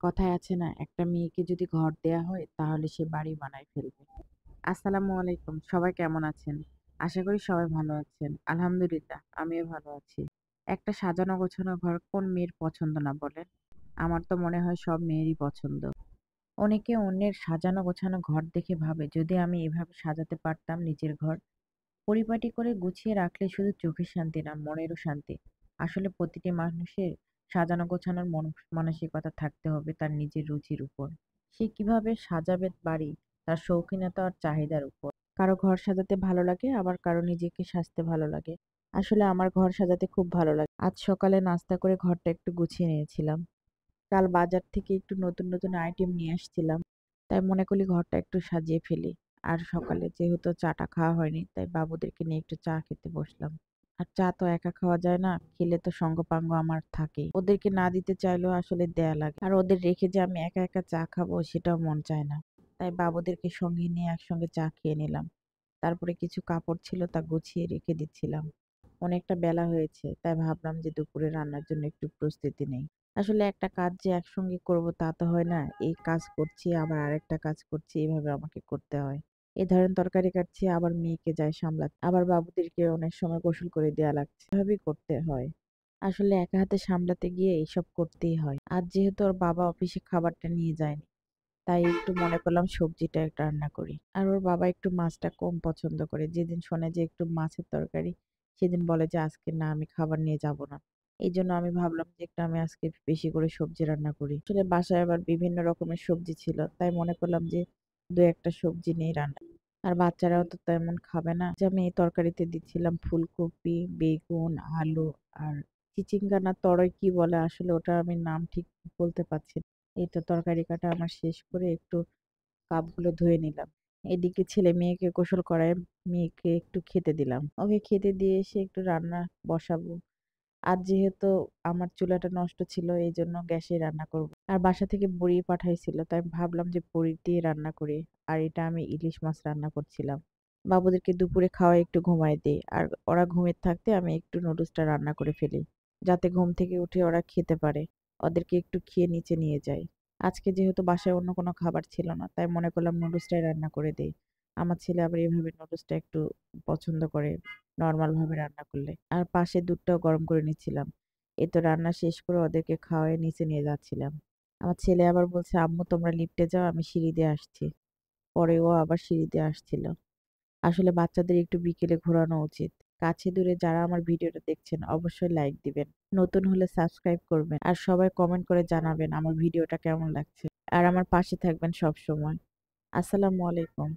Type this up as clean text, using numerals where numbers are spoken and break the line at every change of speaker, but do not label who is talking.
কথায় আছে না, একটা মেয়েকে যদি ঘর দেয়া হয় তাহলে সে বাড়ি বানায় ফেলবে। আসসালামু আলাইকুম। সবাই কেমন আছেন? আশা করি সবাই ভালো আছেন। আলহামদুলিল্লাহ, আমিও ভালো আছি। একটা সাজানো গোছানো ঘর কোন মেয়ের পছন্দ না বলেন? আমার তো মনে হয় সব মেয়েরই পছন্দ। অনেকে অন্যের সাজানো গোছানো ঘর দেখে ভাবে, যদি আমি এভাবে সাজাতে পারতাম নিজের ঘর। পরিপাটি করে গুছিয়ে রাখলে শুধু চোখের শান্তি না, মনেরও শান্তি। আসলে প্রতিটি মানুষের সাজানো গোছানোর মানসিকতা থাকতে হবে তার নিজের রুচির উপর। সে কিভাবে সাজাবে বাড়ি তার শৌখিনতা আর চাহিদার উপর। কারো ঘর সাজাতে ভালো লাগে, আবার কারো নিজেকে সাজতে ভালো লাগে। আসলে আমার ঘর সাজাতে খুব ভালো লাগে। আজ সকালে নাস্তা করে ঘরটা একটু গুছিয়ে নিয়েছিলাম। কাল বাজার থেকে একটু নতুন নতুন আইটেম নিয়ে আসছিলাম। তাই মনে করলি ঘরটা একটু সাজিয়ে ফেলি। আর সকালে যেহেতু চাটা খাওয়া হয়নি, তাই বাবুদেরকে নিয়ে একটু চা খেতে বসলাম। আর চা তো একা খাওয়া যায় না, খেলে তো সঙ্গপাঙ্গ আমার থাকেই। ওদেরকে না দিতে চাইলেও আসলে দেয়া লাগে। আর ওদের রেখে যে আমি একা একা চা খাবো সেটাও মন চায় না। তাই বাবুদেরকে সঙ্গে নিয়ে একসঙ্গে চা খেয়ে নিলাম। তারপরে কিছু কাপড় ছিল তা গুছিয়ে রেখে দিচ্ছিলাম। অনেকটা বেলা হয়েছে, তাই ভাবলাম যে দুপুরে রান্নার জন্য একটু প্রস্তুতি নেই। আসলে একটা কাজ যে একসঙ্গে করব তা তো হয় না। এই কাজ করছি আবার আরেকটা কাজ করছি, এভাবে আমাকে করতে হয়। এ ধরেন তরকারি কাটছি, আবার মেয়েকে যাই সামলাতে, আবার বাবুদেরকে অনেক সময় গোসল করে দেয়া লাগছে, এভাবেই করতে হয়। আসলে একা হাতে সামলাতে গিয়ে এইসব করতেই হয়। আজ যেহেতু ওর বাবা অফিসে খাবারটা নিয়ে যায়নি, তাই একটু মনে করলাম সবজিটা একটু রান্না করি। আর ওর বাবা একটু মাছটা কম পছন্দ করে। যেদিন শোনে যে একটু মাছের তরকারি, সেদিন বলে যে আজকে না, আমি খাবার নিয়ে যাব না। এইজন্য আমি ভাবলাম যে একটু আমি আজকে বেশি করে সবজি রান্না করি। আসলে বাসায় আবার বিভিন্ন রকমের সবজি ছিল। তাই মনে করলাম যে ২-১ টা সবজি নিয়েই রান্না। আর বাচ্চারাও তো তেমন খাবে না। যে আমি এই তরকারিতে দিচ্ছিলাম ফুলকপি, বেগুন, আলু আর চিচিঙ্গা না তরই কি বলে, আসলে ওটার আমি নাম ঠিক বলতে পারছি না। এই তো তরকারি কাটা আমার শেষ করে একটু কাপগুলো ধুয়ে নিলাম। এদিকে ছেলে মেয়েকে গোসল করায় মেয়েকে একটু খেতে দিলাম। ওকে খেতে দিয়ে এসে একটু রান্না বসাবো। আজ যেহেতু আমার চুলাটা নষ্ট ছিল, এইজন্য গ্যাসে রান্না করব। আর বাসা থেকে বড়ি পাঠাইছিল, তাই ভাবলাম যে বড়ি দিয়ে রান্না করি। আর এটা আমি ইলিশ মাছ রান্না করছিলাম। বাবুদেরকে দুপুরে খাওয়াই একটু ঘুমায় দেই। আর ওরা ঘুমিয়ে থাকতে আমি একটু নুডলসটা রান্না করে ফেলি। যাতে ঘুম থেকে উঠে ওরা খেতে পারে। ওদেরকে একটু খেয়ে নিচে নিয়ে যাই। আজকে যেহেতু বাসায় অন্য কোনো খাবার ছিল না, তাই মনে করলাম নুডলসটাই রান্না করে দেই। আমার ছেলে আবার এভাবে নুডলসটা একটু পছন্দ করে, নরমাল ভাবে রান্না করলে। আর পাশে দুধটাও গরম করে নিচ্ছিলাম। এই তো রান্না শেষ করে ওদেরকে খাওয়ায়ে নিচে নিয়ে যাচ্ছিলাম। আমার ছেলে আবার বলছে, আম্মু তোমরা লিফটে যাও, আমি সিঁড়ি দিয়ে আসছি। পরে ও আবার সিঁড়ি দিয়ে আসছিল। আসলে বাচ্চাদের একটু বিকেলে ঘোরানো উচিত। কাছে দূরে যারা আমার ভিডিওটা দেখছেন অবশ্যই লাইক দিবেন। নতুন হলে সাবস্ক্রাইব করবেন। আর সবাই কমেন্ট করে জানাবেন আমার ভিডিওটা কেমন লাগছে। আর আমার পাশে থাকবেন সবসময়। আসসালামু আলাইকুম।